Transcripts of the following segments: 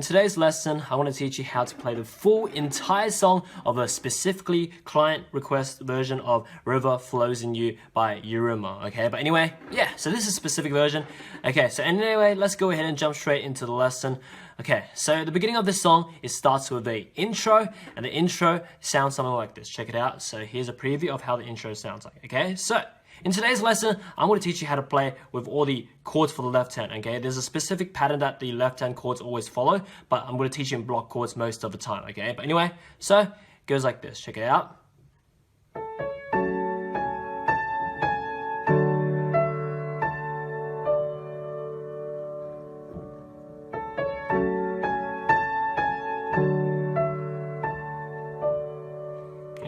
today's lesson, I want to teach you how to play the full entire song of a specifically client request version of River Flows in You by Yiruma, okay? But anyway, yeah, so this is a specific version. Okay, so anyway, let's go ahead and jump straight into the lesson. Okay, so the beginning of this song, it starts with the intro, and the intro sounds something like this. Check it out. So here's a preview of how the intro sounds like, okay? So in today's lesson, I'm going to teach you how to play with all the chords for the left hand, okay? There's a specific pattern that the left hand chords always follow, but I'm going to teach you in block chords most of the time, okay? But anyway, so it goes like this. Check it out.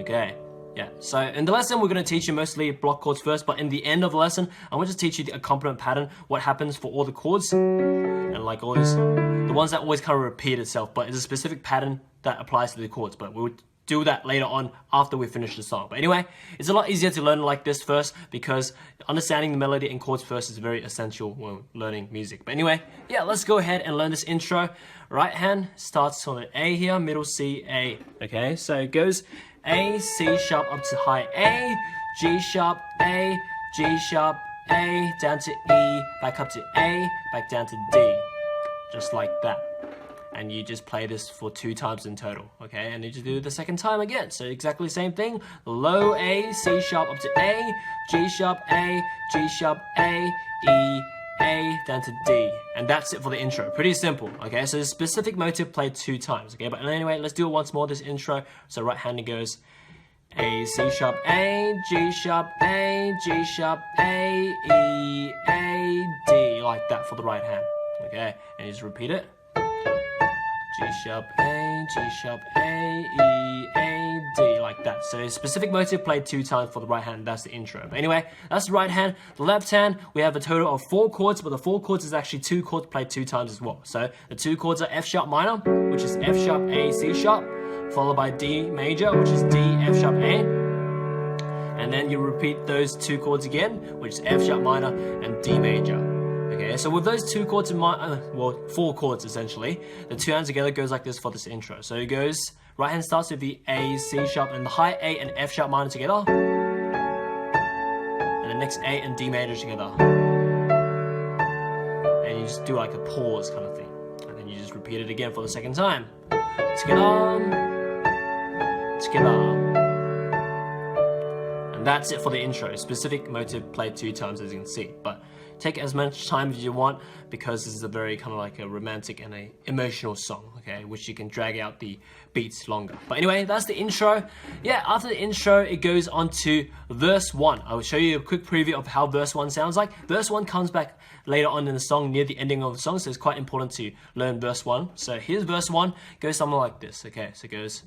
Okay. Yeah, so in the lesson, we're going to teach you mostly block chords first, but in the end of the lesson, I want to teach you the accompaniment pattern, what happens for all the chords, and like all these, the ones that always kind of repeat itself, but it's a specific pattern that applies to the chords, but we'll do that later on after we finish the song. But anyway, it's a lot easier to learn like this first, because understanding the melody and chords first is very essential when learning music. But anyway, yeah, let's go ahead and learn this intro. Right hand starts on an A here, middle C, A, okay? So it goes A, C sharp up to high A, G sharp, A, G sharp, A, down to E, back up to A, back down to D, just like that. And you just play this for 2 times in total, okay? And you just do it the second time again. So exactly the same thing, low A, C sharp up to A, G sharp, A, G sharp, A, E, A, down to D. And that's it for the intro. Pretty simple, okay? So the specific motive played 2 times, okay? But anyway, let's do it once more, this intro. So right hand it goes A, C sharp, A, G sharp, A, G sharp, A, E, A, D. Like that for the right hand, okay? And you just repeat it. G sharp, A, G sharp, A, E, A, D, like that. So specific motive played 2 times for the right hand, that's the intro. But anyway, that's the right hand. The left hand, we have a total of 4 chords, but the 4 chords is actually 2 chords played 2 times as well. So the 2 chords are F sharp minor, which is F sharp, A, C sharp, followed by D major, which is D, F sharp, A. And then you repeat those 2 chords again, which is F sharp minor and D major. Okay, so with those 2 chords in mind, well, 4 chords essentially, the 2 hands together goes like this for this intro. So it goes, right hand starts with the A, C sharp, and the high A and F sharp minor together. And the next A and D major together. And you just do like a pause kind of thing. And then you just repeat it again for the second time. Together. Together. And that's it for the intro. Specific motive played 2 times, as you can see. But take as much time as you want, because this is a very kind of like a romantic and a emotional song, okay, which you can drag out the beats longer. But anyway, that's the intro. Yeah, after the intro, it goes on to verse 1. I will show you a quick preview of how verse 1 sounds like. Verse 1 comes back later on in the song, near the ending of the song, so it's quite important to learn verse 1. So here's verse 1, goes something like this, okay, so it goes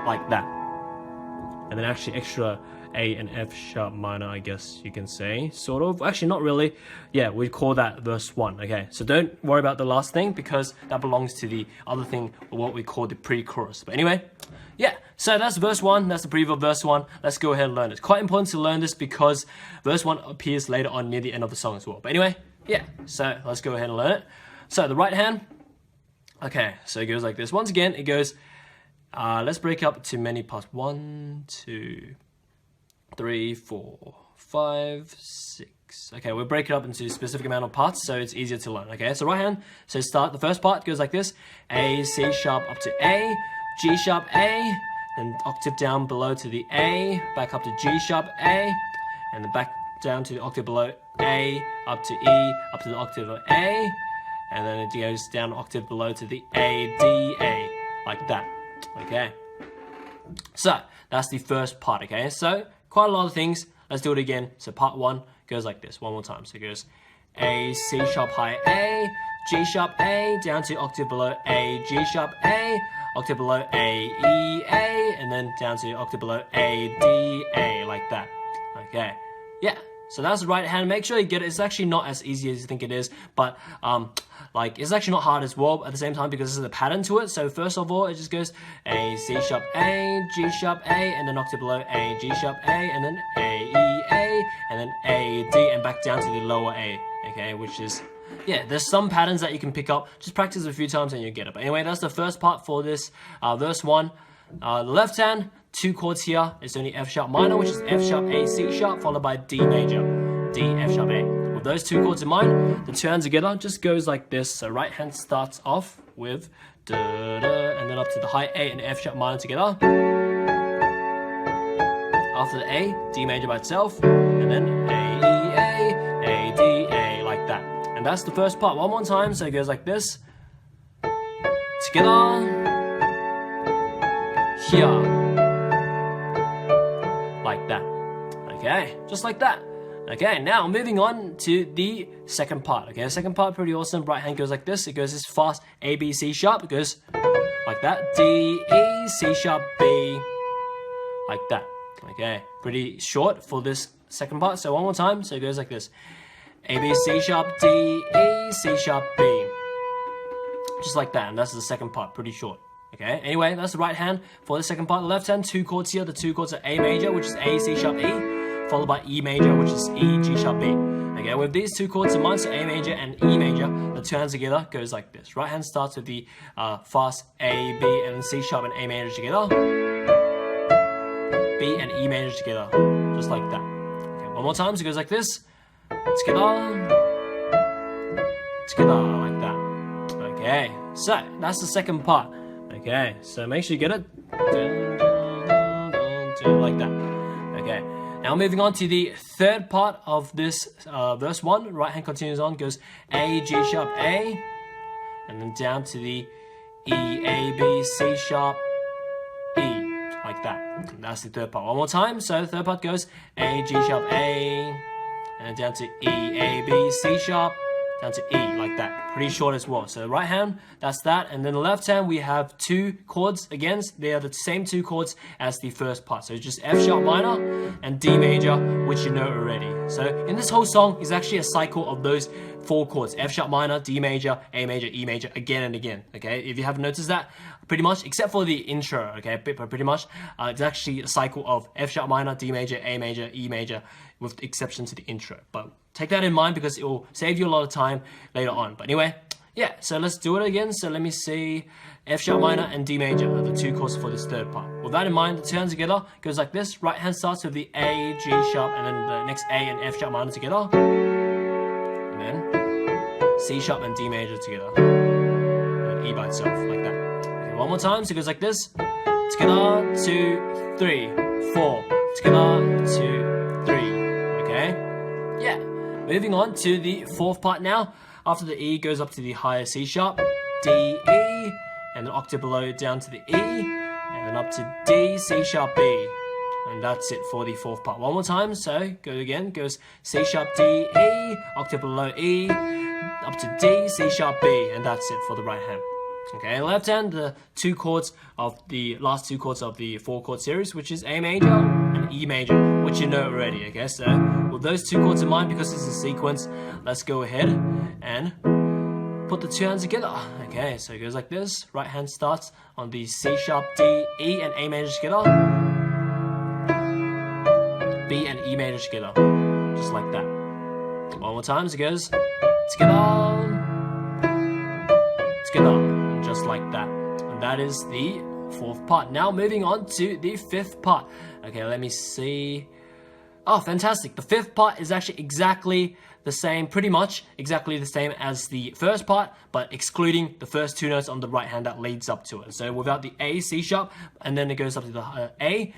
like that. And then actually extra A and F sharp minor, I guess you can say, sort of. Actually, not really. Yeah, we call that verse 1, okay? So don't worry about the last thing, because that belongs to the other thing, what we call the pre-chorus. But anyway, yeah, so that's verse 1, that's the preview of verse 1. Let's go ahead and learn it. It's quite important to learn this because verse 1 appears later on near the end of the song as well. But anyway, yeah, so let's go ahead and learn it. So the right hand, okay, so it goes like this. Once again, it goes, let's break up to many parts. 1, 2, 3, 4, 5, 6. Okay, we'll break it up into a specific amount of parts so it's easier to learn. Okay, so right hand, so start, the first part goes like this. A, C sharp up to A, G sharp, A, then octave down below to the A, back up to G sharp, A, and then back down to the octave below A, up to E, up to the octave of A, and then it goes down an octave below to the A, D, A, like that. Okay, so that's the first part, okay? So quite a lot of things. Let's do it again. So part 1 goes like this, one more time. So it goes A, C sharp high A, G sharp A, down to octave below A, G sharp A, octave below A, E, A, and then down to octave below A, D, A, like that. Okay, yeah. So that's the right hand. Make sure you get it. It's actually not as easy as you think it is, but like it's actually not hard as well at the same time because there's a pattern to it. So first of all, it just goes A, C sharp A, G sharp A, and then octave below A, G sharp A, and then A, E, A, and then A, D, and back down to the lower A. Okay, which is, yeah, there's some patterns that you can pick up. Just practice a few times and you'll get it. But anyway, that's the first part for this verse 1. The left hand, 2 chords here. It's only F sharp minor, which is F sharp A, C sharp, followed by D major, D, F sharp A. With those 2 chords in mind, the 2 hands together just goes like this. So right hand starts off with da, da, and then up to the high A and F sharp minor together. After the A, D major by itself, and then A, E, A, D, A, like that. And that's the first part. One more time, so it goes like this. Together, here, like that. Okay, just like that. Okay, now moving on to the second part. Okay, the second part, pretty awesome. Right hand goes like this. It goes this fast A, B, C sharp. It goes like that. D, E, C sharp, B, like that. Okay, pretty short for this second part. So one more time. So it goes like this. A, B, C sharp, D, E, C sharp, B. Just like that. And that's the second part. Pretty short. Okay, anyway, that's the right hand for the second part. The left hand, 2 chords here. The 2 chords are A major, which is A, C sharp, E, followed by E major, which is E, G sharp, B. Okay, with these 2 chords in mind, so A major and E major, the 2 hands together goes like this. Right hand starts with the fast A, B, and C sharp and A major together. B and E major together, just like that. Okay, one more time, so it goes like this. Together, together, like that. Okay, so that's the second part. Okay, so make sure you get it. Like that. Okay, now moving on to the third part of this verse 1. Right hand continues on, goes A, G sharp, A, and then down to the E, A, B, C sharp, E, like that. And that's the third part. One more time. So the third part goes A, G sharp, A, and down to E, A, B, C sharp, down to E, like that. Pretty short as well. So the right hand, that's that. And then the left hand, we have 2 chords. Again, they are the same 2 chords as the first part. So it's just F sharp minor and D major, which you know already. So in this whole song is actually a cycle of those 4 chords. F sharp minor, D major, A major, E major, again and again. Okay, if you haven't noticed that, pretty much, except for the intro, okay, but pretty much, it's actually a cycle of F sharp minor, D major, A major, E major, with the exception to the intro. But take that in mind because it will save you a lot of time later on. But anyway, yeah, so let's do it again. So let me see, F sharp minor and D major are the 2 chords for this third part. With that in mind, the 2 hands together goes like this. Right hand starts with the A, G sharp, and then the next A and F sharp minor together. And then C sharp and D major together. And then E by itself, like that. Okay, one more time, so it goes like this. Together, 2, 3, 4. Together, 2, 3. Okay? Yeah. Moving on to the fourth part now. After the E goes up to the higher C sharp, D, E, and then octave below down to the E, and then up to D, C sharp, B. And that's it for the fourth part. One more time, so go again, goes C sharp, D, E, octave below E, up to D, C sharp, B, and that's it for the right hand. Okay, left hand, the 2 chords of the last 2 chords of the 4 chord series, which is A major and E major, which you know already. Okay, so with those 2 chords in mind, because it's a sequence, let's go ahead and put the 2 hands together. Okay, so it goes like this. Right hand starts on the C sharp, D, E, and A major together. B and E major together, just like that. One more time, so it goes together, together. Just like that. And that is the fourth part. Now moving on to the fifth part. Okay, let me see. Oh, fantastic. The fifth part is actually exactly the same, pretty much exactly the same as the first part, but excluding the first 2 notes on the right hand that leads up to it. So without the A, C sharp, and then it goes up to the A.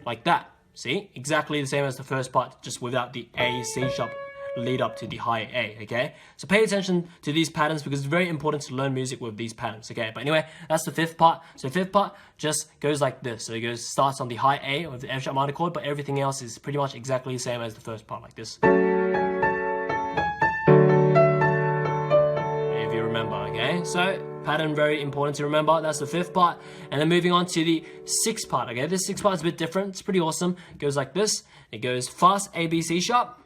Like that. See? Exactly the same as the first part, just without the A, C sharp lead up to the high A, okay? So pay attention to these patterns because it's very important to learn music with these patterns, okay? But anyway, that's the fifth part. So fifth part just goes like this. So it starts on the high A with the F sharp minor chord, but everything else is pretty much exactly the same as the first part, like this. If you remember, okay? So pattern very important to remember. That's the fifth part. And then moving on to the sixth part, okay? This sixth part is a bit different. It's pretty awesome. It goes like this. It goes fast A, B, C sharp,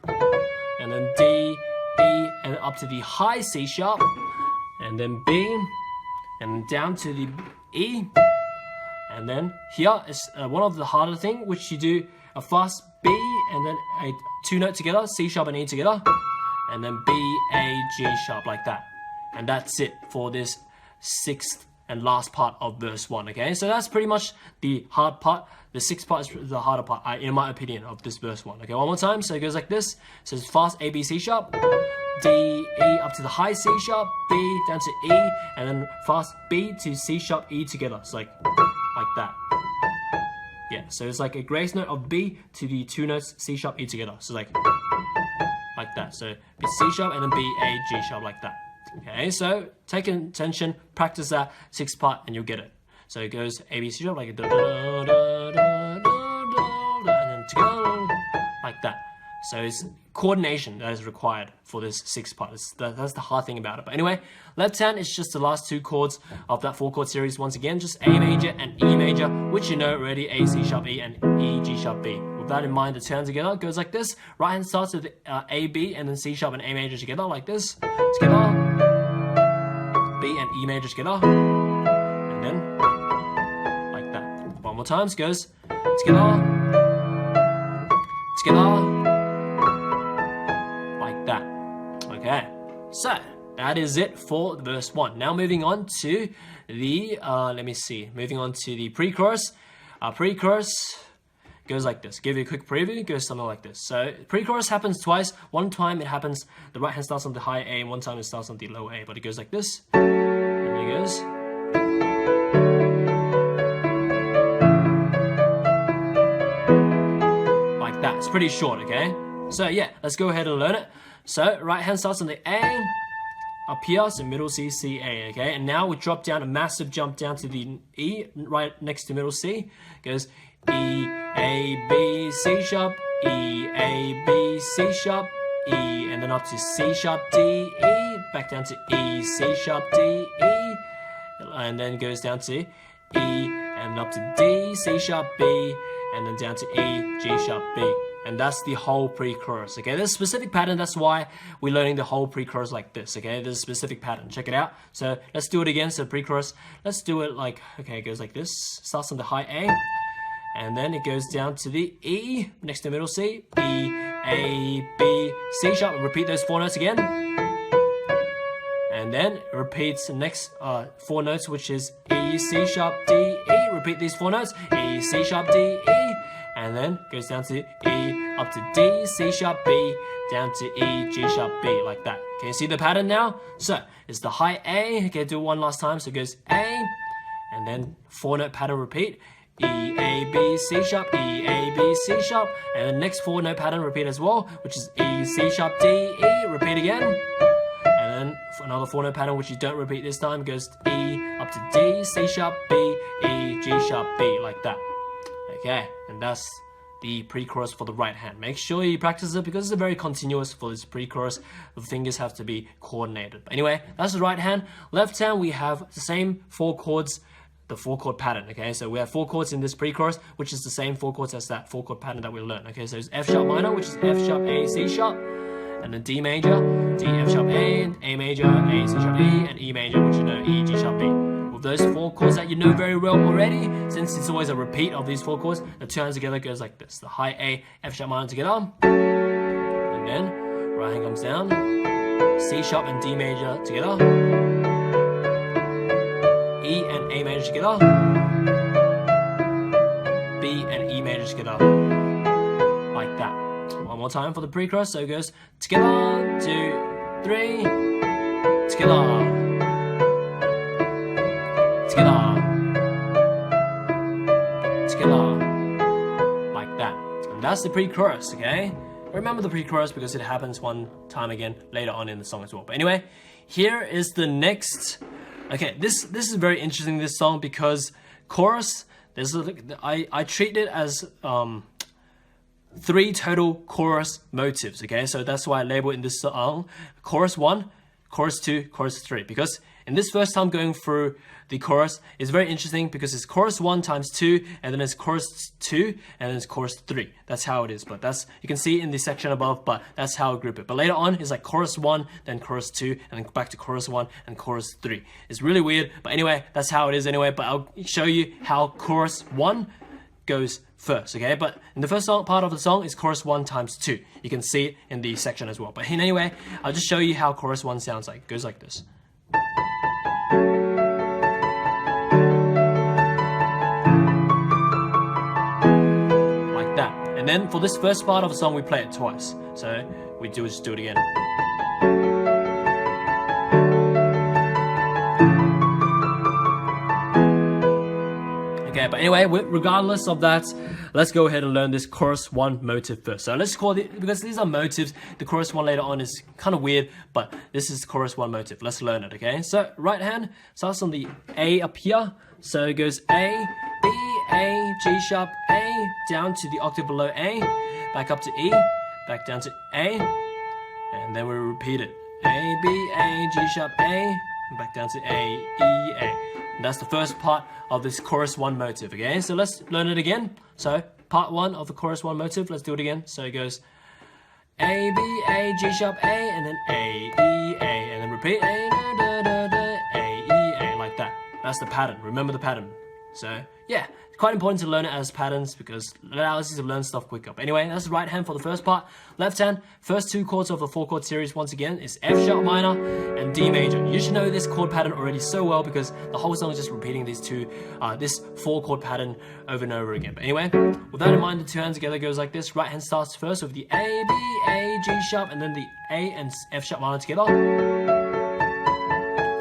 and then D, E, and up to the high C sharp, and then B, and down to the E. And then here is one of the harder thing, which you do a fast B, and then a two note together, C sharp and E together, and then B, A, G sharp, like that. And that's it for this sixth and last part of verse 1, okay? So that's pretty much the hard part. The sixth part is the harder part, in my opinion, of this verse 1. Okay, one more time. So it goes like this. So it's fast A, B, C sharp, D, E, up to the high C sharp, B, down to E, and then fast B to C sharp, E together. It's like that. Yeah, so it's like a grace note of B to the two notes C sharp, E together. So like that. So it's C sharp and then B, A, G sharp, like that. Okay, so take attention, practice that sixth part, and you'll get it. So it goes A, B, C sharp, like a da da da da da da, and then together, like that. So it's coordination that is required for this sixth part. That's the hard thing about it. But anyway, left hand is just the last two chords of that 4-chord series. Once again, just A major and E major, which you know already, A, C sharp, E, and E, G sharp, B. With that in mind, the turn together goes like this. Right hand starts with A, B, and then C sharp and A major together, like this. Together, B and E major together, and then like that. One more time, so it goes together, like that. Okay, so that is it for verse 1. Now moving on to the, moving on to the pre-chorus. Pre-chorus goes like this. Give you a quick preview. It goes something like this. So pre-chorus happens twice. One time it happens, the right hand starts on the high A, and one time it starts on the low A. But it goes like this. And it goes. Like that. It's pretty short, okay? So yeah, let's go ahead and learn it. So right hand starts on the A. Up here, so middle C, C, A, okay? And now we drop down a massive jump down to the E, right next to middle C. It goes E, A, B, C sharp, E, A, B, C sharp, E, and then up to C sharp, D, E, back down to E, C sharp, D, E, and then goes down to E, and up to D, C sharp, B, and then down to E, G sharp, B. And that's the whole pre-chorus, okay? There's a specific pattern, that's why we're learning the whole pre-chorus like this, okay? There's a specific pattern, check it out. So let's do it again, so pre-chorus, let's do it like, okay, it goes like this. Starts on the high A, and then it goes down to the E, next to middle C, E, A, B, C sharp, repeat those 4 notes again. And then it repeats the next 4 notes, which is E, C sharp, D, E, repeat these 4 notes, E, C sharp, D, E, and then goes down to E, up to D, C sharp, B, down to E, G sharp, B, like that. Can you see the pattern now? So it's the high A. Okay, do it one last time. So it goes A, and then 4-note pattern repeat. E, A, B, C sharp, E, A, B, C sharp, and the next 4-note pattern repeat as well, which is E, C sharp, D, E, repeat again. And then for another 4-note pattern, which you don't repeat this time, goes E, up to D, C sharp, B, E, G sharp, B, like that. Okay, and that's the pre-chorus for the right hand. Make sure you practice it because it's very continuous for this pre-chorus. The fingers have to be coordinated. But anyway, that's the right hand. Left hand, we have the same 4 chords, the 4-chord pattern, okay? So we have 4 chords in this pre-chorus, which is the same 4 chords as that 4-chord pattern that we learned, okay? So it's F sharp minor, which is F sharp, A, C sharp, and then D major, D, F sharp, A major, A, C sharp, E, and E major, which you know, E, G sharp, B. With those 4 chords that you know very well already, since it's always a repeat of these 4 chords, the turn together goes like this. The high A, F sharp minor together, and then right hand comes down, C sharp and D major together, E and A major together, B and E major together, like that. One more time for the pre-chorus, so it goes together, 2, 3, together, together, together, like that. And that's the pre-chorus, okay? remember the pre-chorus because it happens one time again later on in the song as well. But anyway, here is the next. Okay, this is very interesting, this song, because chorus, I treat it as 3 total chorus motives, okay? So that's why I label in this song chorus 1, chorus 2, chorus 3, because in this first time going through the chorus is very interesting because it's chorus 1 times 2, and then it's chorus 2, and then it's chorus 3. That's how it is, but that's, you can see in the section above, but that's how I group it. But later on, it's like chorus 1, then chorus 2, and then back to chorus 1 and chorus 3. It's really weird, but anyway, that's how it is anyway. But I'll show you how chorus 1 goes first, okay? But in the first part of the song is chorus 1 times 2. You can see it in the section as well. But anyway, I'll just show you how chorus 1 sounds like. It goes like this. Like that. And then for this first part of the song, we play it twice. So we just do it again. Okay, but anyway, regardless of that, let's go ahead and learn this chorus 1 motive first. So let's call it, because these are motives, the chorus 1 later on is kind of weird, but this is chorus 1 motive. Let's learn it, okay? So right hand starts on the A up here. So it goes A, B, A, G sharp, A, down to the octave below A, back up to E, back down to A, and then we repeat it. A, B, A, G sharp, A, and back down to A, E, A. And that's the first part of this chorus 1 motive, okay? So let's learn it again. So part 1 of the chorus 1 motive, let's do it again. So it goes A, B, A, G sharp, A, and then A, E, A, and then repeat A, da, da, da, A, E, A, like that. That's the pattern. Remember the pattern. So yeah, it's quite important to learn it as patterns because it allows you to learn stuff quicker. But anyway, that's the right hand for the first part. Left hand, first 2 chords of the 4-chord series once again is F sharp minor and D major. You should know this chord pattern already so well because the whole song is just repeating these this 4-chord pattern over and over again. But anyway, with that in mind, the 2 hands together goes like this. Right hand starts first with the A, B, A, G sharp, and then the A and F sharp minor together.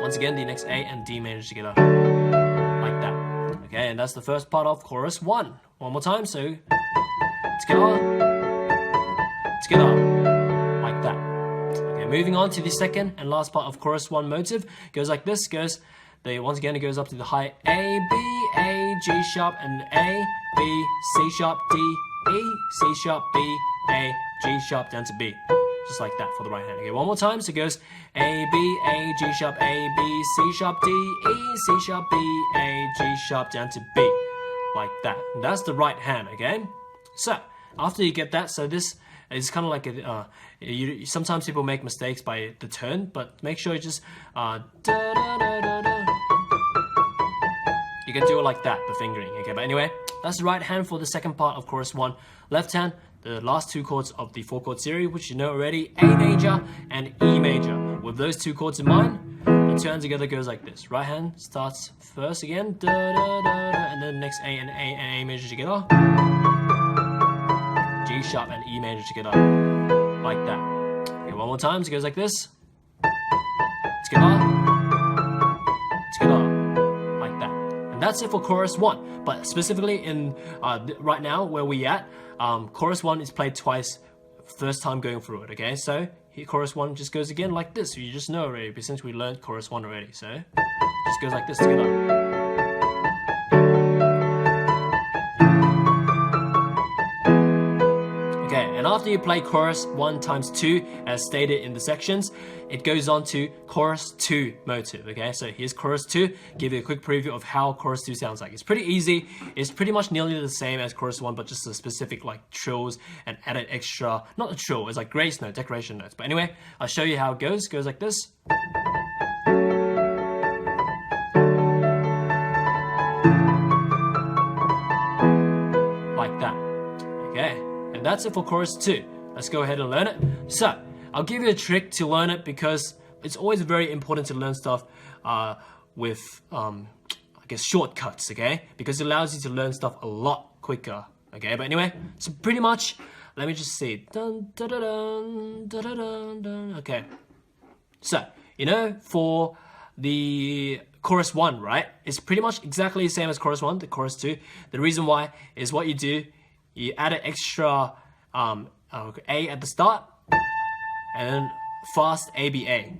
Once again, the next A and D major together, like that. Okay, and that's the first part of chorus 1. One more time, so together, like that. Okay, moving on to the second and last part of chorus 1 motive, goes like this. Once again, it goes up to the high A, B, A, G sharp, and A, B, C sharp, D, E, C sharp, B, A, G sharp, down to B. Just like that for the right hand. Okay, one more time. So it goes A, B, A, G sharp, A, B, C sharp, D, E, C sharp, B, A, G sharp, down to B. Like that. And that's the right hand, okay? So, after you get that, so this is kind of like a, sometimes people make mistakes by the turn, but make sure you just, da, da, da, da, da. You can do it like that, the fingering, okay? But anyway, that's the right hand for the second part of chorus 1. Left hand, the last 2 chords of the 4-chord series, which you know already, A major and E major. With those 2 chords in mind, the 2 hands together goes like this. Right hand starts first again, da, da, da, da, and then next A and A major together. G sharp and E major together, like that. Okay, one more time, so it goes like this. Together, like that. And that's it for chorus 1. But specifically in right now where we at, chorus 1 is played twice, first time going through it, okay? So here, chorus 1 just goes again like this. You just know already, since we learned chorus 1 already. So it just goes like this together. And after you play chorus 1 times 2, as stated in the sections, it goes on to chorus 2 motive, okay? So here's chorus 2, give you a quick preview of how chorus 2 sounds like. It's pretty easy, it's pretty much nearly the same as chorus 1, but just a specific like trills and added extra, not a trill, it's like grace note, decoration notes. But anyway, I'll show you how it goes. It goes like this. Like that, okay? And that's it for chorus 2. Let's go ahead and learn it. So, I'll give you a trick to learn it because it's always very important to learn stuff with, I guess, shortcuts, okay? Because it allows you to learn stuff a lot quicker, okay? But anyway, so pretty much, let me just see. Dun, dun, dun, dun, dun, dun, dun. Okay. So, you know, for the chorus 1, right? It's pretty much exactly the same as chorus 1, the chorus 2. The reason why is what you do, you add an extra A at the start, and then fast ABA.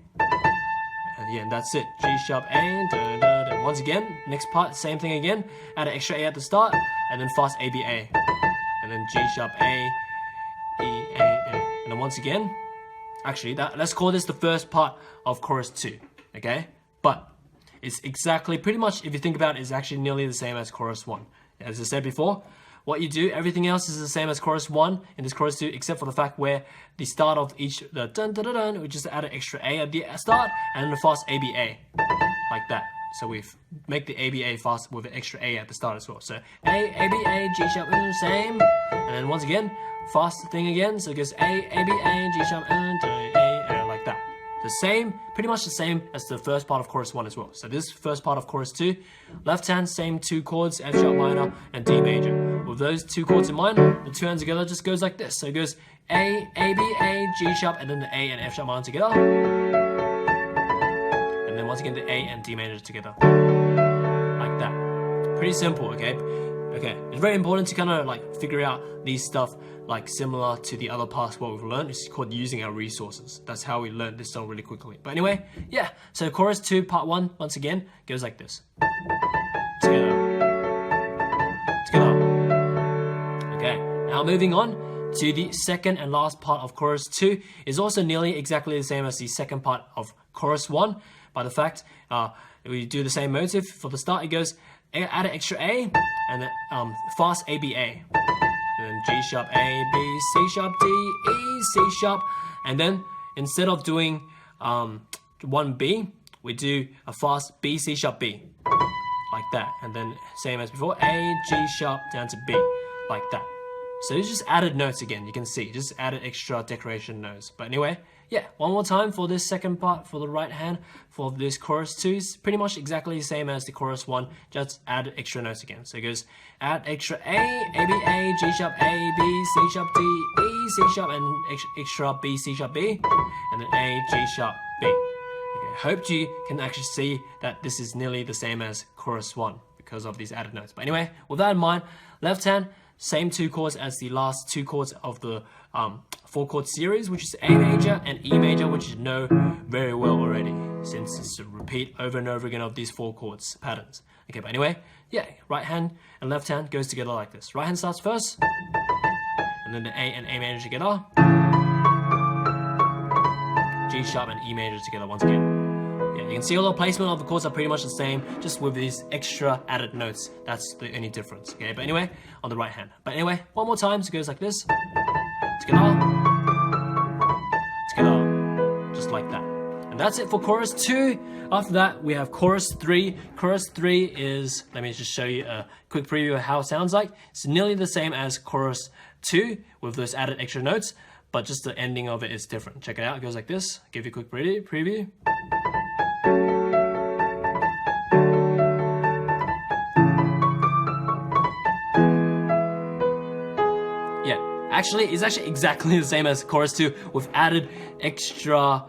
And yeah, and that's it. G sharp A, da, da, da. Once again, next part, same thing again. Add an extra A at the start, and then fast ABA. And then G sharp A, E, A, A. And then once again, actually, let's call this the first part of chorus 2, okay? But it's exactly, pretty much, if you think about it, it's actually nearly the same as chorus 1. As I said before, what you do, everything else is the same as chorus 1 in this chorus 2, except for the fact where the start of each, the dun dun dun dun, we just add an extra A at the start, and then the fast ABA, like that. So we make the ABA fast with an extra A at the start as well. So A, ABA, G sharp, same, and then once again, fast thing again, so it goes A, ABA, G sharp, A, like that. The same, pretty much the same as the first part of chorus 1 as well. So this first part of chorus 2, left hand, same 2 chords, F sharp minor and D major. With those 2 chords in mind, the 2 hands together just goes like this. So it goes A, ABA, G sharp, and then the A and F sharp minor together. And then once again the A and D major together. Like that. Pretty simple, okay? Okay, it's very important to kind of like figure out these stuff like similar to the other parts what we've learned. It's called using our resources. That's how we learn this song really quickly. But anyway, yeah, so chorus 2 part 1 once again goes like this. Together. Okay, now moving on to the second and last part of chorus 2 is also nearly exactly the same as the second part of chorus 1 by the fact we do the same motive. For the start it goes add an extra A and then fast ABA, and then G sharp A, B, C sharp D, E, C sharp, and then instead of doing 1B, we do a fast B, C sharp B, like that, and then same as before, A, G sharp down to B, like that. So it's just added notes again, you can see, just added extra decoration notes. But anyway, yeah, one more time for this second part for the right hand for this chorus 2 is pretty much exactly the same as the chorus 1, just add extra notes again. So it goes add extra A, ABA, G sharp A, B, C sharp D, E, C sharp, and extra B, C sharp B, and then A, G sharp B. Okay, hope you can actually see that this is nearly the same as chorus 1 because of these added notes. But anyway, with that in mind, left hand, same 2 chords as the last 2 chords of the 4 chord series, which is A major and E major, which you know very well already since it's a repeat over and over again of these 4 chords patterns. Okay, but anyway, yeah, right hand and left hand goes together like this. Right hand starts first, and then the A and A major together, G sharp and E major together once again. Yeah, you can see all the placement of the chords are pretty much the same, just with these extra added notes. That's the only difference, okay? But anyway, on the right hand. But anyway, one more time, so it goes like this. Together, just like that. And that's it for chorus 2. After that, we have chorus 3. Chorus 3 is, let me just show you a quick preview of how it sounds like. It's nearly the same as chorus 2 with those added extra notes, but just the ending of it is different. Check it out, it goes like this. Give you a quick preview. Actually, it's actually exactly the same as chorus 2 with added extra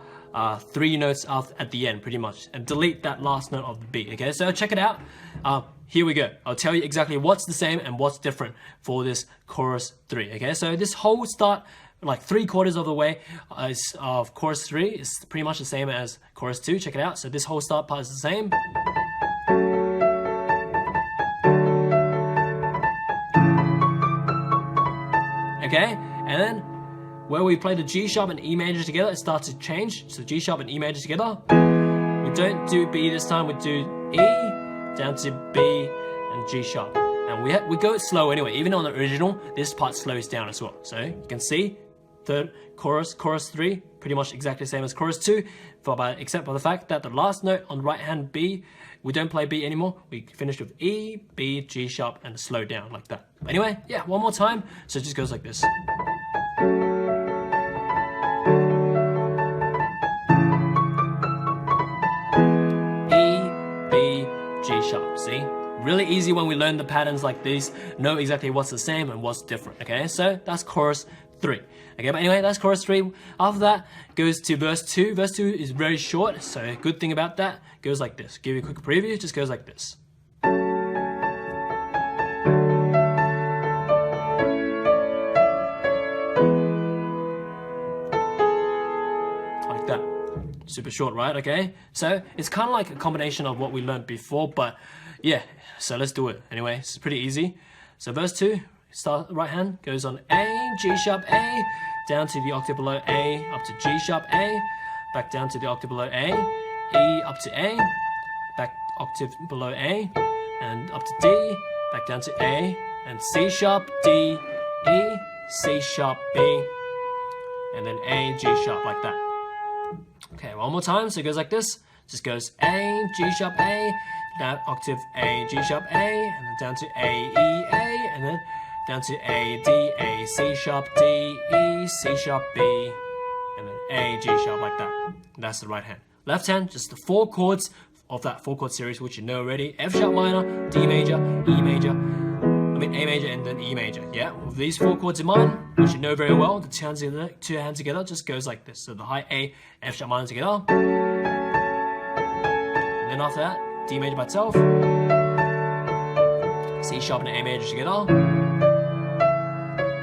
3 notes at the end, pretty much, and delete that last note of the beat. Okay, so check it out. Here we go. I'll tell you exactly what's the same and what's different for this chorus 3. Okay, so this whole start, like 3/4 of the way of chorus 3 is pretty much the same as chorus 2. Check it out. So this whole start part is the same. Okay, and then where we play the G sharp and E major together, it starts to change. So G sharp and E major together. We don't do B this time, we do E down to B and G sharp. And we go slow anyway. Even on the original, this part slows down as well. So you can see third chorus 3, pretty much exactly the same as chorus 2, except for the fact that the last note on the right hand B, we don't play B anymore. We finish with E, B, G sharp, and slow down like that. But anyway, yeah, one more time. So it just goes like this. E, B, G sharp, see? Really easy when we learn the patterns like these, know exactly what's the same and what's different, okay? So that's chorus 3. Okay, but anyway, that's chorus 3. After that, goes to verse 2. Verse 2 is very short, so a good thing about that, goes like this. Give you a quick preview, it just goes like this. Super short, right? Okay, so it's kind of like a combination of what we learned before, but yeah, so let's do it. Anyway, it's pretty easy. So verse 2, start right hand, goes on A, G sharp A, down to the octave below A, up to G sharp A, back down to the octave below A, E up to A, back octave below A, and up to D, back down to A, and C sharp, D, E, C sharp, B, and then A, G sharp, like that. Okay, one more time, so it goes like this. Just goes A, G sharp A, that octave A, G sharp A, and then down to A, E, A, and then down to A, D, A, C sharp, D, E, C sharp, B, and then A, G sharp, like that. That's the right hand. Left hand, just the 4 chords of that 4-chord series, which you know already. F sharp minor, D major, E major, A major, and then E major. Yeah, with these 4 chords in mind, which you know very well, the two hands together just goes like this. So the high A, F sharp minor together. And then after that, D major by itself, C sharp and A major together,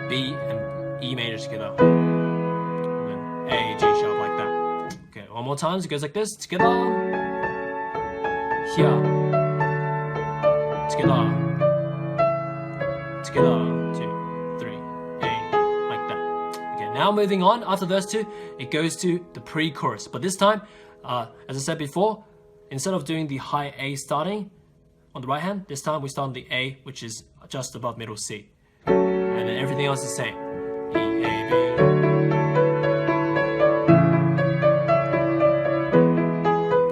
B and E major together, and then A, G sharp, like that. Okay, one more time, so it goes like this, together, here, together, 2, 3, A, like that. Okay, now moving on, after verse 2, it goes to the pre-chorus, but this time, as I said before, instead of doing the high A starting on the right hand, this time we start on the A, which is just above middle C. And then everything else is the same. E, A, B.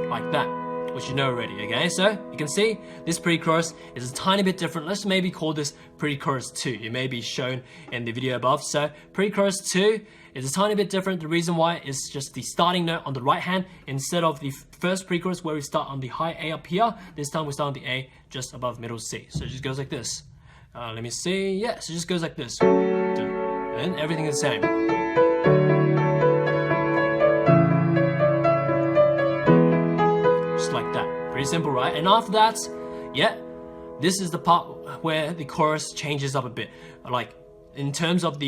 Like that, which you know already, okay? So you can see this pre-chorus is a tiny bit different. Let's maybe call this pre-chorus 2. It may be shown in the video above. So pre-chorus 2 is a tiny bit different. The reason why is just the starting note on the right hand instead of the first pre-chorus where we start on the high A up here. This time we start on the A just above middle C. So it just goes like this. Let me see. Yes, it just goes like this. And everything is the same. Just like that. Pretty simple, right? And after that, yeah, this is the part where the chorus changes up a bit. Like, in terms of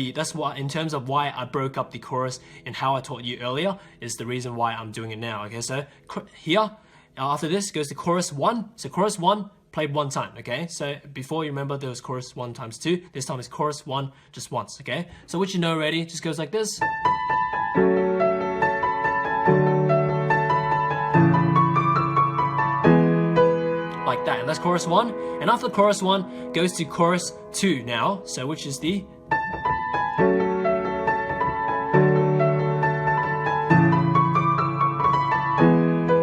why I broke up the chorus and how I taught you earlier is the reason why I'm doing it now. Okay, so here after this goes to chorus 1. So chorus 1 played 1 time. Okay, so before you remember there was chorus 1 times 2. This time it's chorus 1 just once. Okay, so what you know already just goes like this. Like that, and that's chorus 1. And after chorus 1 goes to chorus 2 now, so which is the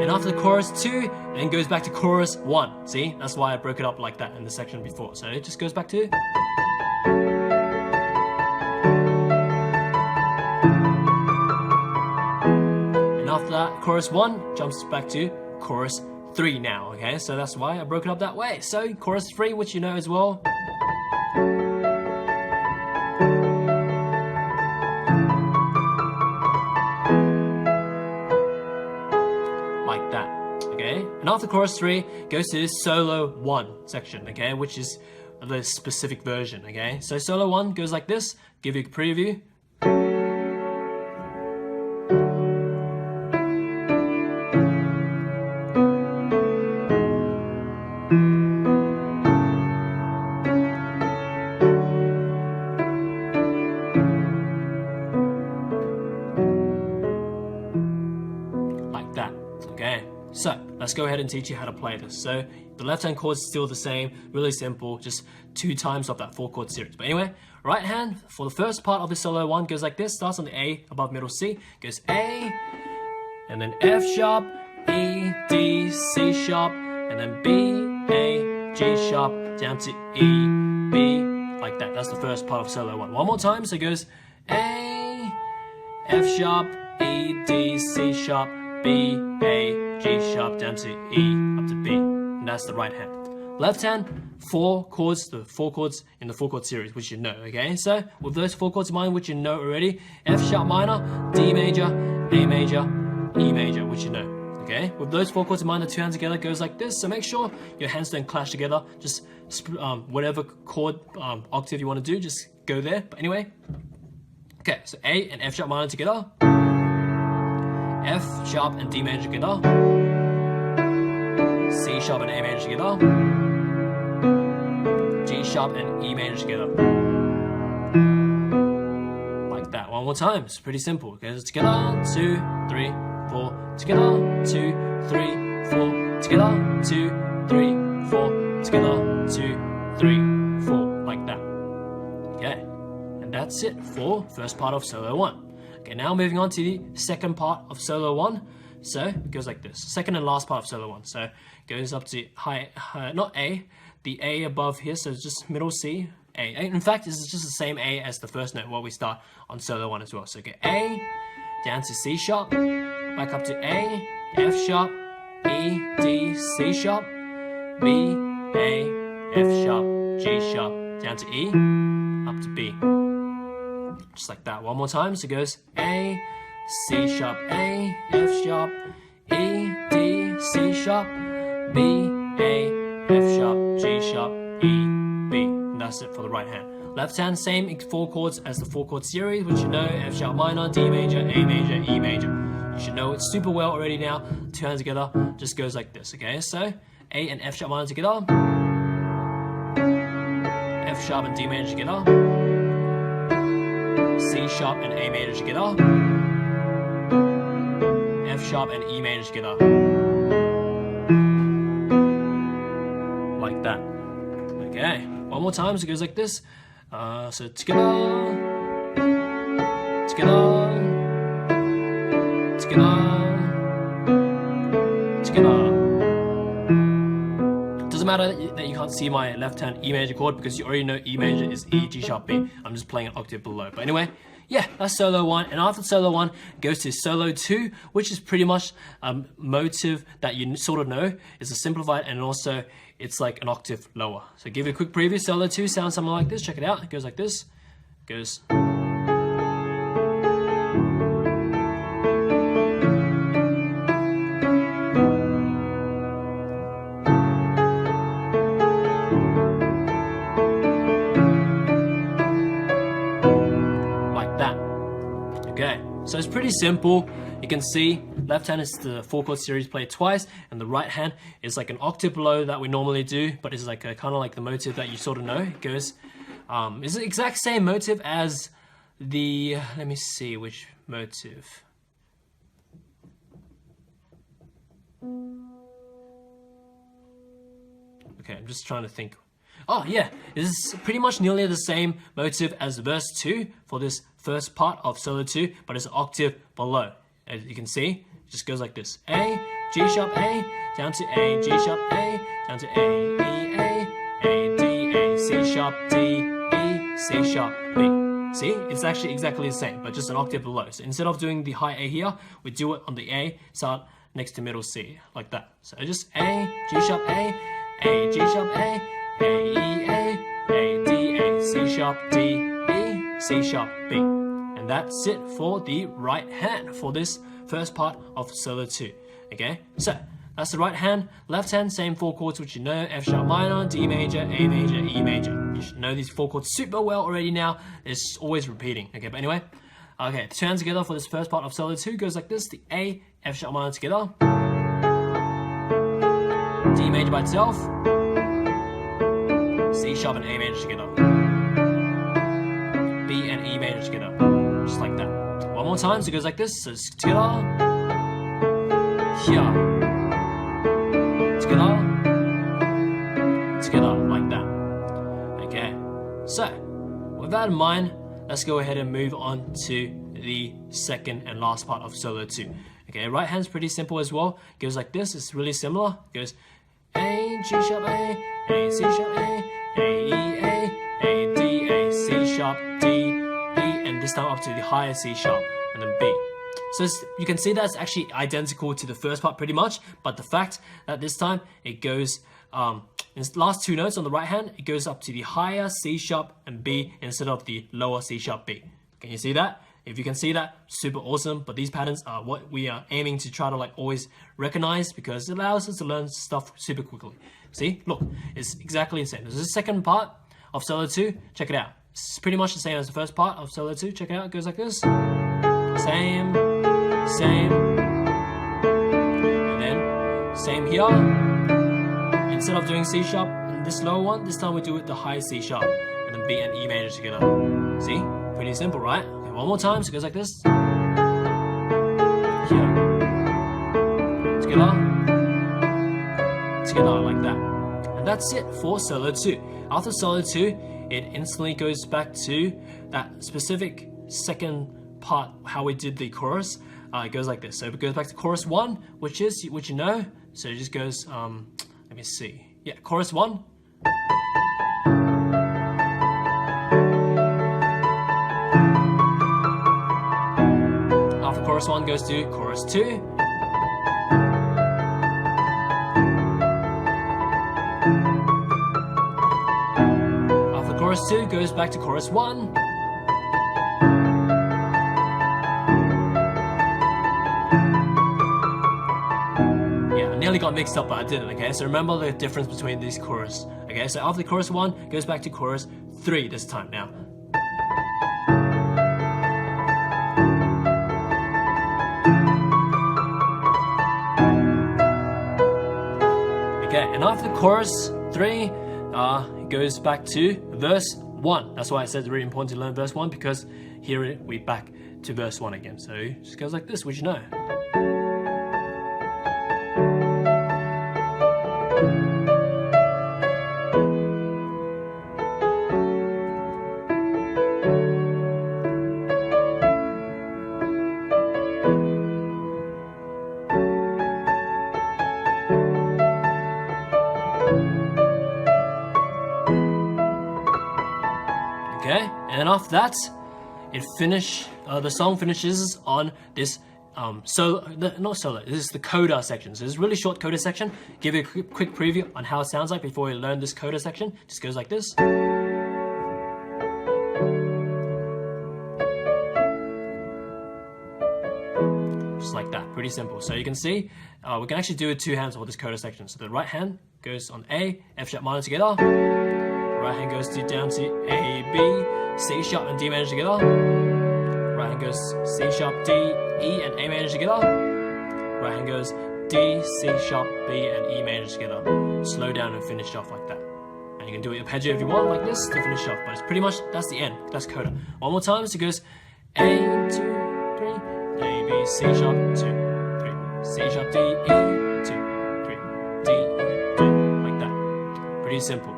and after chorus 2 then goes back to chorus 1. See, that's why I broke it up like that in the section before. So it just goes back to and after that chorus 1 jumps back to chorus 3 now, okay? So that's why I broke it up that way. So chorus 3, which you know as well. Like that, okay? And after chorus 3 goes to this solo 1 section, okay? Which is the specific version, okay? So solo 1 goes like this. Give you a preview. So let's go ahead and teach you how to play this. So the left hand chord is still the same, really simple, just 2 times of that 4-chord series. But anyway, right hand for the first part of the solo 1 goes like this, starts on the A above middle C, goes A, and then F sharp, E, D, C sharp, and then B, A, G sharp, down to E, B, like that. That's the first part of solo 1. One more time, so it goes A, F sharp, E, D, C sharp, B, A, G sharp, down to E, up to B. And that's the right hand. Left hand, 4 chords, the 4 chords in the 4-chord series, which you know, okay? So with those 4 chords in mind, which you know already, F sharp minor, D major, A major, E major, which you know, okay? With those 4 chords in mind, the 2 hands together goes like this. So make sure your hands don't clash together. Just whatever chord octave you want to do, just go there. But anyway, okay, so A and F sharp minor together. F sharp and D major together, C sharp and A major together, G sharp and E major together. Like that. One more time. It's pretty simple. It goes together, 2, 3, 4, together, 2, 3, 4, together, 2, 3, 4, together, 2, 3, 4, like that. Okay, and that's it for first part of solo 1. Okay, now moving on to the second part of solo 1. So it goes like this. Second and last part of solo 1. So it goes up to not A, the A above here, so it's just middle C, A. In fact, this is just the same A as the first note while we start on solo 1 as well. So get A, down to C sharp, back up to A, F sharp, E, D, C sharp, B, A, F sharp, G sharp, down to E, up to B. Just like that. One more time. So it goes A, C sharp, A, F sharp, E, D, C sharp, B, A, F sharp, G sharp, E, B. And that's it for the right hand. Left hand, same 4 chords as the 4 chord series, which you know, F sharp minor, D major, A major, E major. You should know it super well already now. 2 hands together, just goes like this, okay? So, A and F sharp minor together, F sharp and D major together, C sharp and A major together, F sharp and E major together. Like that. Okay, one more time, so it goes like this. So together, together, together, together. Doesn't matter that you can't see my left hand E major chord because you already know E major is E, G sharp, B. I'm just playing an octave below. But anyway, yeah, that's solo 1. And after solo 1, it goes to solo 2, which is pretty much a motive that you sort of know. It's a simplified and also it's like an octave lower. So give you a quick preview. Solo 2 sounds something like this. Check it out. It goes like this. It goes. So it's pretty simple. You can see left hand is the 4 chord series played twice, and the right hand is like an octave below that we normally do, but it's like a kind of like the motive that you sort of know. It goes, it's the exact same motive as the, let me see which motive. Okay, I'm just trying to think. Oh yeah, this is pretty much nearly the same motive as verse 2 for this first part of solo 2, but it's an octave below. As you can see, it just goes like this. A, G sharp A, down to A, G sharp A, down to A, E, A, D, A, C sharp, D, E, C sharp, B. See, it's actually exactly the same, but just an octave below. So instead of doing the high A here, we do it on the A, start next to middle C, like that. So just A, G sharp A, G sharp A, E, A, D, A, C sharp, D, E, C sharp, B. And that's it for the right hand for this first part of solo 2. Okay, so that's the right hand. Left hand, same 4 chords which you know, F sharp minor, D major, A major, E major. You should know these 4 chords super well already now. It's always repeating. Okay, but anyway, okay, 2 hands together for this first part of solo 2 goes like this. The A, F sharp minor together, D major by itself, C sharp and A major together, B and E major together, just like that. One more time, so it goes like this. So it's together, here, together, together, like that. Okay, so with that in mind, let's go ahead and move on to the second and last part of solo 2. Okay, right hand's pretty simple as well. It goes like this. It's really similar. It goes A, G sharp A, C sharp A, E, A, D, A, C sharp, D, E, and this time up to the higher C sharp, and then B. So you can see that's actually identical to the first part pretty much, but the fact that this time it goes, in the last 2 notes on the right hand, it goes up to the higher C sharp and B instead of the lower C sharp B. Can you see that? If you can see that, super awesome. But these patterns are what we are aiming to try to like always recognize because it allows us to learn stuff super quickly. See, look, it's exactly the same. This is the second part of solo 2. Check it out. It's pretty much the same as the first part of solo 2. Check it out. It goes like this. Same, same, Same here. Instead of doing C sharp and this lower one, this time we do it the high C sharp and then B and E major together. See? Pretty simple, right? Okay, one more time, so it goes like this. Here. Together like that. And that's it for solo 2. After solo 2, it instantly goes back to that specific second part, how we did the chorus. It goes like this. So it goes back to chorus 1, which you know. So it just goes, let me see. Yeah, chorus 1. After chorus 1 goes to chorus 2. After chorus 2 goes back to chorus 1. Nearly got mixed up, but I didn't, okay? So remember the difference between these chorus, okay? So after chorus 1 goes back to chorus 3 this time now. Okay, and after chorus 3, it goes back to verse 1. That's why I said it's really important to learn verse 1, because here we're back to verse 1 again. So it just goes like this, which you know. Okay, and after that, the song finishes on this this is the coda section. So this is a really short coda section. Give you a quick preview on how it sounds like before we learn this coda section. Just goes like this. Just like that, pretty simple. So you can see, we can actually do it two hands for this coda section. So the right hand goes on A, F sharp minor together. Right hand goes down to A, B, C sharp and D major together. Right hand goes C sharp, D, E and A major together. Right hand goes D, C sharp, B and E major together. Slow down and finish off like that. And you can do it arpeggio if you want, like this, to finish off. But it's pretty much, that's the end. That's coda. One more time, so it goes A, 2, 3, A, B, C sharp, 2, 3, C sharp, D, E, 2, 3, D, E, 2, like that. Pretty simple.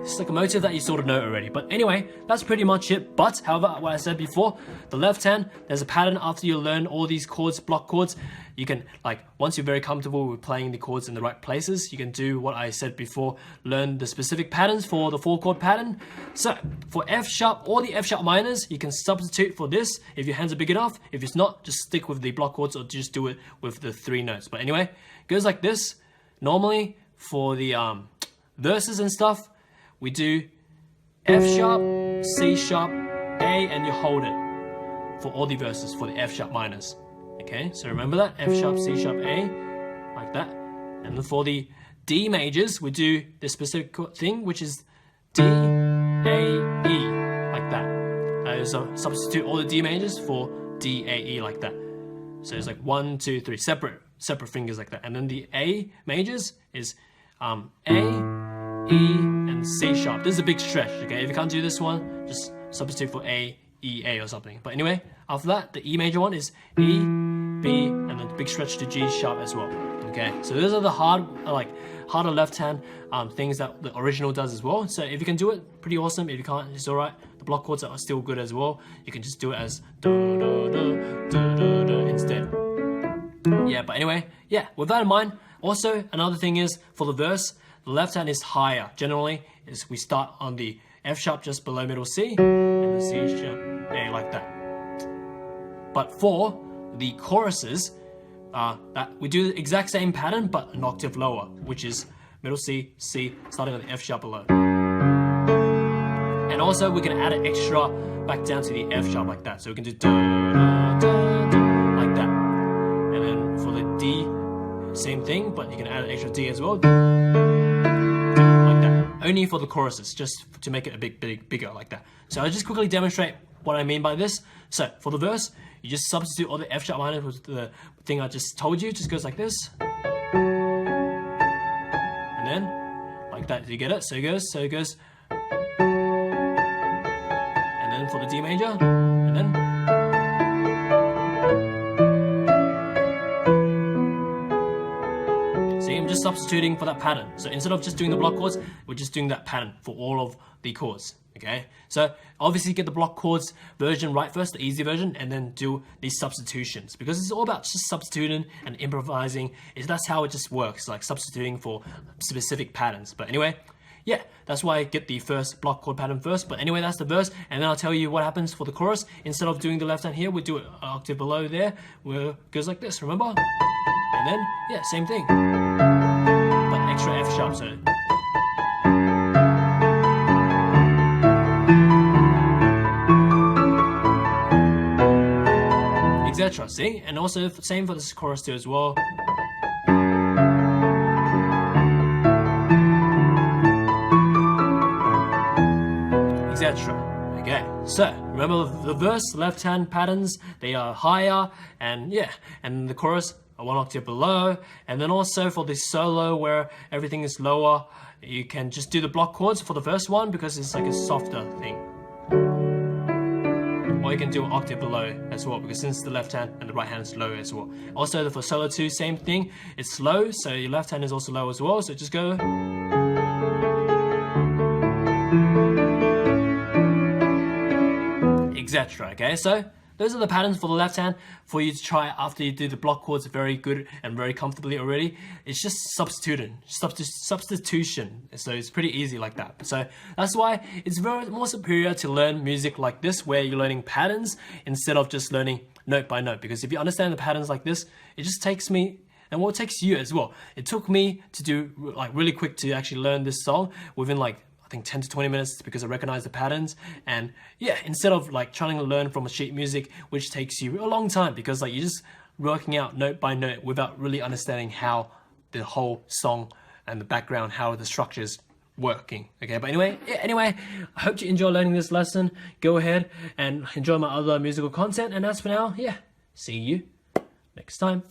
It's like a motive that you sort of know already. But anyway, that's pretty much it. But, however, what I said before, the left hand, there's a pattern after you learn all these chords, block chords. You can, once you're very comfortable with playing the chords in the right places, you can do what I said before, learn the specific patterns for the 4-chord pattern. So, for F sharp or the F sharp minors, you can substitute for this if your hands are big enough. If it's not, just stick with the block chords or just do it with the 3 notes. But anyway, it goes like this. Normally, for the verses and stuff, we do F sharp, C sharp, A, and you hold it for all the verses for the F sharp minors. Okay, so remember that, F sharp, C sharp, A, like that. And then for the D majors, we do the specific thing, which is D, A, E, like that. So substitute all the D majors for D, A, E, like that. So it's like 1, 2, 3, separate fingers like that. And then the A majors is A, E, and C sharp. This is a big stretch, okay? If you can't do this one, just substitute for A, E, A or something. But anyway, after that, the E major one is E, B, and then the big stretch to G sharp as well, okay? So those are the harder left hand things that the original does as well. So if you can do it, pretty awesome. If you can't, it's all right. The block chords are still good as well. You can just do it as do, do, do, do, do, do instead. Yeah, but anyway, yeah, with that in mind, also another thing is for the verse, the left hand is higher. Generally, is we start on the F sharp just below middle C, and the C sharp A like that. But for the choruses, that we do the exact same pattern but an octave lower, which is middle C, C, starting on the F sharp below. And also we can add an extra back down to the F sharp like that. So we can do da, da, da, da, like that. And then for the D, same thing, but you can add an extra D as well. Only for the choruses, just to make it a bit bigger like that. So I'll just quickly demonstrate what I mean by this. So for the verse, you just substitute all the F sharp minor with the thing I just told you. Just goes like this. like that. Do you get it? So it goes, and then for the D major, and then. See, I'm just substituting for that pattern. So instead of just doing the block chords, we're just doing that pattern for all of the chords. Okay, so obviously get the block chords version right first, the easy version, and then do these substitutions, because it's all about just substituting and improvising. That's how it just works, like substituting for specific patterns. But anyway, yeah, that's why I get the first block chord pattern first. But anyway, that's the verse, and then I'll tell you what happens for the chorus. Instead of doing the left hand here, we do it an octave below there, where it goes like this, remember? And then, yeah, same thing, but extra F sharp, so. Etc. See, and also same for this chorus too as well. Etc. Okay, so remember the verse, left hand patterns, they are higher, and yeah, and the chorus are one octave below. And then also for the solo where everything is lower, you can just do the block chords for the first one because it's like a softer thing. Or you can do an octave below as well, because since the left hand and the right hand is low as well. Also for solo 2, same thing, it's low, so your left hand is also low as well, so just go. Etc. Okay, so those are the patterns for the left hand for you to try after you do the block chords very good and very comfortably already. It's just substitution. So it's pretty easy like that. So that's why it's very more superior to learn music like this, where you're learning patterns instead of just learning note by note. Because if you understand the patterns like this, it just takes me, and what takes you as well. It took me to do like really quick to actually learn this song within like 10 to 20 minutes, because I recognize the patterns. And yeah, instead of like trying to learn from a sheet music, which takes you a long time, because like you're just working out note by note without really understanding how the whole song and the background, how the structure's working. Okay, but anyway, I hope you enjoy learning this lesson. Go ahead and enjoy my other musical content, and as for now, yeah, see you next time.